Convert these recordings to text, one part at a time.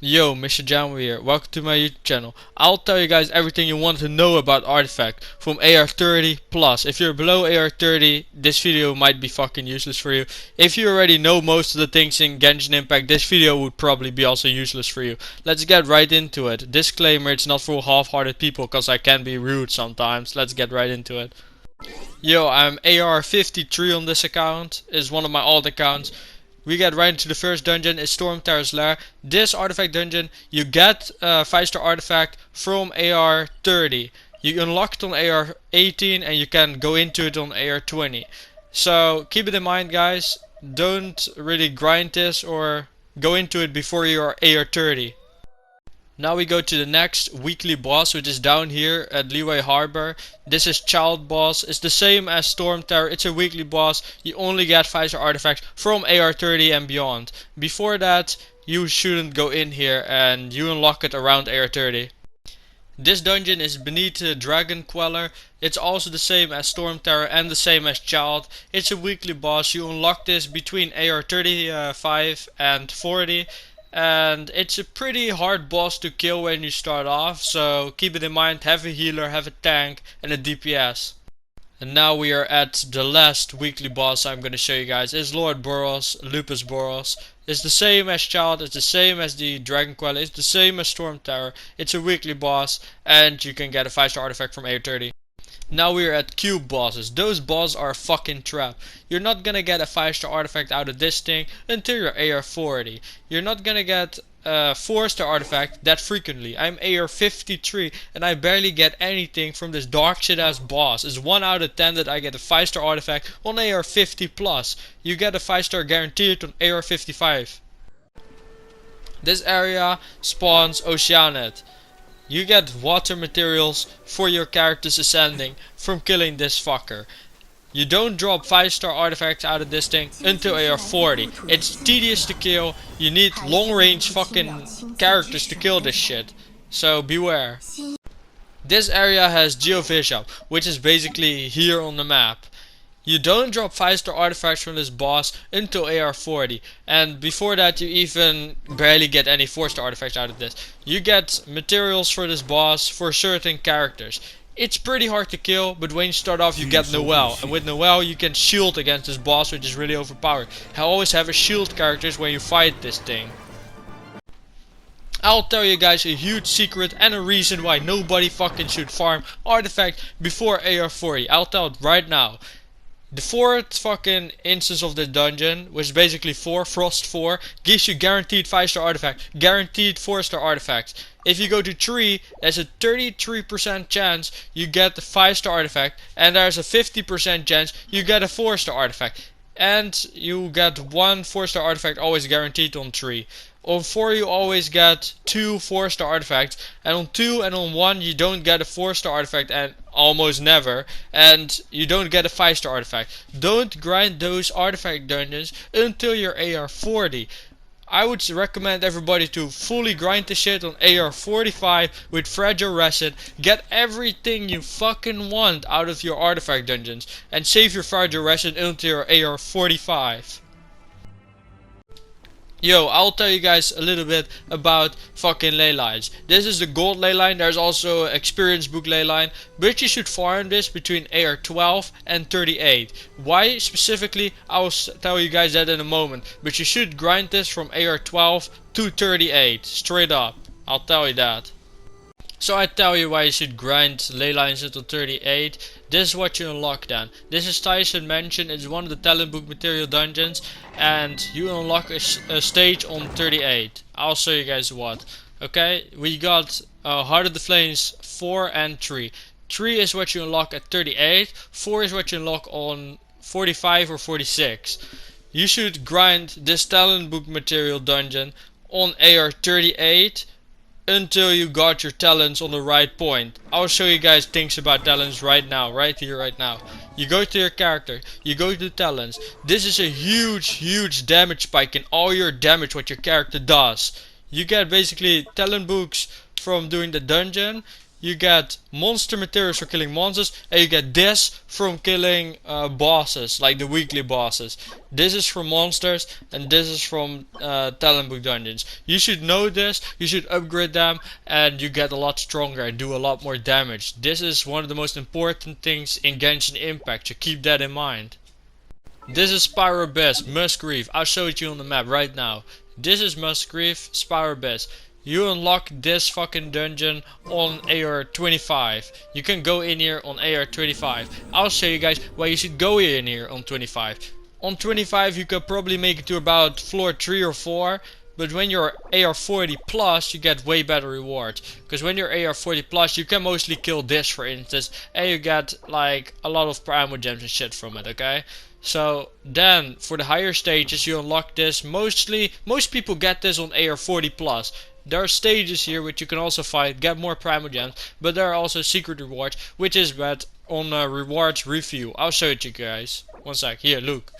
Yo, Mr. Jambles here. Welcome to my YouTube channel. I'll tell you guys everything you want to know about Artifact from AR30 plus. If you're below AR30, this video might be fucking useless for you. If you already know most of the things in Genshin Impact, this video would probably be also useless for you. Let's get right into it. Disclaimer, it's not for half-hearted people cause I can be rude sometimes. Let's get right into it. Yo, I'm AR53 on this account. It's one of my alt accounts. We get right into the first dungeon. It's Storm Terror's Lair. This artifact dungeon, you get a 5-star artifact from AR30. You unlock it on AR18 and you can go into it on AR20. So keep it in mind, guys. Don't really grind this or go into it before you are AR30. Now we go to the next weekly boss, which is down here at Leeway Harbor. This is Child Boss. It's the same as Storm Terror. It's a weekly boss. You only get 5-star artifacts from AR30 and beyond. Before that, you shouldn't go in here and you unlock it around AR30. This dungeon is beneath the Dragon Queller. It's also the same as Storm Terror and the same as Child. It's a weekly boss. You unlock this between AR35 and 40. And it's a pretty hard boss to kill when you start off, so keep it in mind. Have a healer, have a tank, and a DPS. And now we are at the last weekly boss I'm going to show you guys. It's Lord Boros, Lupus Boros. It's the same as Child, it's the same as the Dragon Queller, it's the same as Storm Terror. It's a weekly boss, and you can get a 5-star artifact from AR30. Now we're at cube bosses. Those bosses are a fucking trap. You're not gonna get a 5-star artifact out of this thing until you're AR40. You're not gonna get a 4-star artifact that frequently. I'm AR53 and I barely get anything from this dark shit ass boss. It's 1 out of 10 that I get a 5-star artifact on AR50 plus. You get a 5-star guaranteed on AR55. This area spawns Oceanid. You get water materials for your characters ascending from killing this fucker. You don't drop 5-star artifacts out of this thing until AR40. It's tedious to kill. You need long range fucking characters to kill this shit. So beware. This area has Geo Physio, which is basically here on the map. You don't drop 5-star artifacts from this boss until AR40, and before that you even barely get any 4-star artifacts out of this. You get materials for this boss for certain characters. It's pretty hard to kill, but when you start off you get Noelle, and with Noelle you can shield against this boss, which is really overpowered. I always have a shield characters when you fight this thing. I'll tell you guys a huge secret and a reason why nobody fucking should farm artifact before AR40. I'll tell it right now. The 4th fucking instance of the dungeon, which is basically Frost 4, gives you guaranteed 5-star artifact, guaranteed 4-star artifacts. If you go to 3, there's a 33% chance you get the 5-star artifact, and there's a 50% chance you get a 4-star artifact. And you get 1 4-star artifact always guaranteed on 3. On 4 you always get 2 4-star artifacts, and on 2 and on 1 you don't get a 4-star artifact, and almost never, and you don't get a 5-star artifact. Don't grind those artifact dungeons until you're AR40. I would recommend everybody to fully grind the shit on AR45 with Fragile Resin. Get everything you fucking want out of your artifact dungeons, and save your Fragile Resin until you're AR45. Yo, I'll tell you guys a little bit about fucking ley lines. This is the gold ley line. There's also experience book ley line, but you should farm this between AR12 and 38. Why specifically, I will tell you guys that in a moment, but you should grind this from AR12 to 38 straight up. I'll tell you that. So I tell you why you should grind ley lines until 38. This is what you unlock then. This is Tyson Mansion. It's one of the talent book material dungeons, and you unlock a stage on 38. I'll show you guys what. Okay, we got Heart of the Flames 4 and 3. 3 is what you unlock at 38. 4 is what you unlock on 45 or 46. You should grind this talent book material dungeon on AR38 until you got your talents on the right point. I'll show you guys things about talents right now, right here, right now. You go to your character, you go to talents. This is a huge damage spike in all your damage what your character does. You get basically talent books from doing the dungeon. you get monster materials for killing monsters, and you get this from killing bosses, like the weekly bosses. This is from monsters, and this is from talent book dungeons. You should know this, you should upgrade them, and you get a lot stronger and do a lot more damage. This is one of the most important things in Genshin Impact, so keep that in mind. This is Spyro Abyss, Musgrave. I'll show it you on the map right now. This is Musgrave, Spyro Abyss. You unlock this fucking dungeon on AR 25. You can go in here on AR 25. I'll show you guys why you should go in here on 25. On 25 you could probably make it to about floor 3 or 4. But when you're AR 40 plus, you get way better rewards. Because when you're AR 40 plus, you can mostly kill this, for instance, and you get like a lot of Primo gems and shit from it, okay? So then for the higher stages you unlock this. Most people get this on AR 40 plus. There are stages here which you can also fight, get more Primo gems, but there are also secret rewards, which is bad on rewards review. I'll show it to you guys. One sec. Here, look.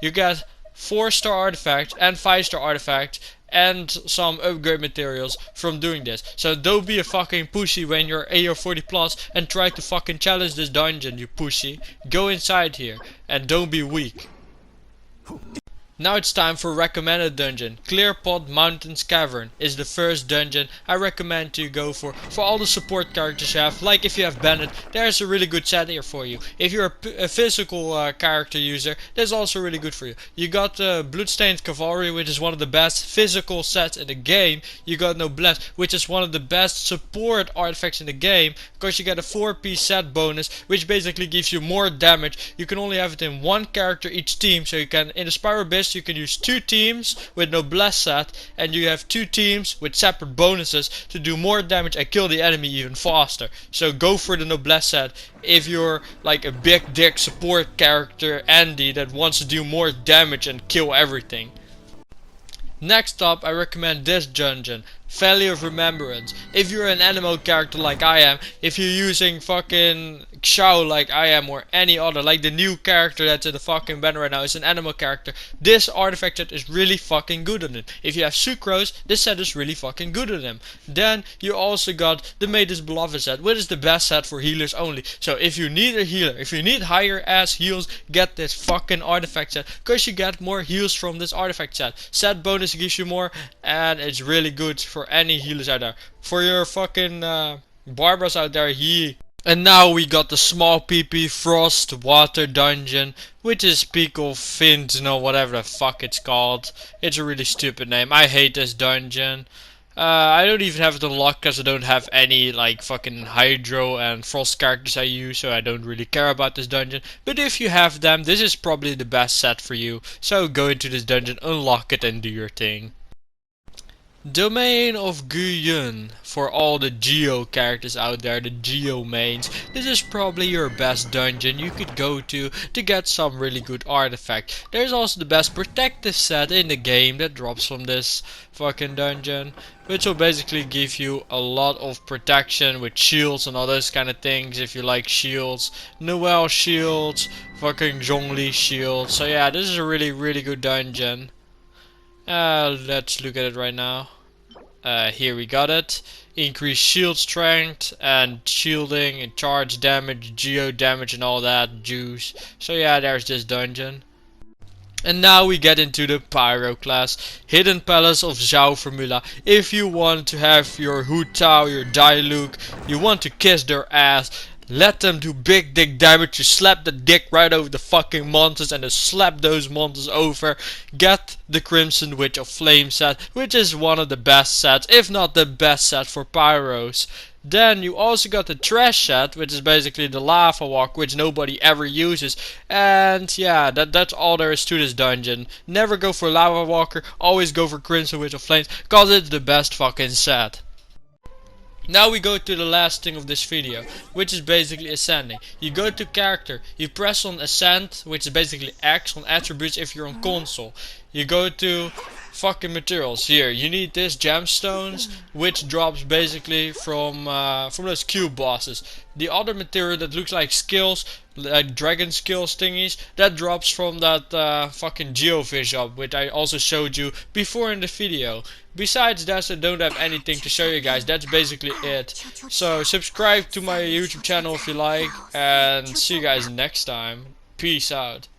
You get 4-star artifacts and 5-star artifacts and some upgrade materials from doing this. So don't be a fucking pussy when you're AR 40 plus and try to fucking challenge this dungeon, you pussy. Go inside here and don't be weak. Now it's time for recommended dungeon. Clearpot Mountains Cavern is the first dungeon I recommend to go for all the support characters you have. Like if you have Bennett, there's a really good set here for you. If you're a physical character user, that's also really good for you. You got Bloodstained Cavalry, which is one of the best physical sets in the game. You got Noblesse, which is one of the best support artifacts in the game, because you get a 4-piece set bonus, which basically gives you more damage. You can only have it in one character each team, so you can, in the Spyro Abyss, you can use 2 teams with Noblesse set, and you have 2 teams with separate bonuses to do more damage and kill the enemy even faster. So go for the Noblesse set if you're like a big dick support character Andy that wants to do more damage and kill everything. Next up, I recommend this dungeon, Valley of Remembrance. If you're an animal character like I am, if you're using fucking Xiao like I am, or any other, like the new character that's in the fucking banner right now is an animal character, this artifact set is really fucking good on it. If you have Sucrose, this set is really fucking good on him. Then you also got the Maid's Beloved set, which is the best set for healers only. So if you need a healer, if you need higher ass heals, get this fucking artifact set, because you get more heals from this artifact set. Set bonus gives you more, and it's really good for any healers out there. For your fucking Barbaras out there, And now we got the small PP Frost Water Dungeon, which is Peak of Fins, no, whatever the fuck it's called. It's a really stupid name. I hate this dungeon. I don't even have it unlocked because I don't have any like fucking Hydro and Frost characters I use, so I don't really care about this dungeon. But if you have them, this is probably the best set for you. So go into this dungeon, unlock it, and do your thing. Domain of Guyun, for all the Geo characters out there, the Geo mains. This is probably your best dungeon you could go to get some really good artifact. There's also the best protective set in the game that drops from this fucking dungeon, which will basically give you a lot of protection with shields and all those kind of things if you like shields. Noel shields, fucking Zhongli shields. So yeah, this is a really good dungeon. Let's look at it right now. Here we got it. Increased shield strength and shielding and charge damage, geo damage and all that juice. So yeah, there's this dungeon. And now we get into the Pyro class. Hidden Palace of Zhao Formula. If you want to have your Hu Tao, your Diluc, you want to kiss their ass, let them do big dick damage. You slap the dick right over the fucking monsters and then slap those monsters over. Get the Crimson Witch of Flame set, which is one of the best sets, if not the best set for Pyros. Then you also got the Trash set, which is basically the Lava Walk, which nobody ever uses. And yeah, that's all there is to this dungeon. Never go for Lava Walker, always go for Crimson Witch of Flames, cause it's the best fucking set. Now we go to the last thing of this video, which is basically ascending. You go to character, you press on ascend, which is basically X on attributes if you're on console. You go to fucking materials. Here, you need this gemstones, which drops basically from those cube bosses. The other material that looks like skills, like dragon skills thingies, that drops from that fucking Geo Physio, which I also showed you before in the video. Besides that, I don't have anything to show you guys. That's basically it. So subscribe to my YouTube channel if you like, and see you guys next time. Peace out.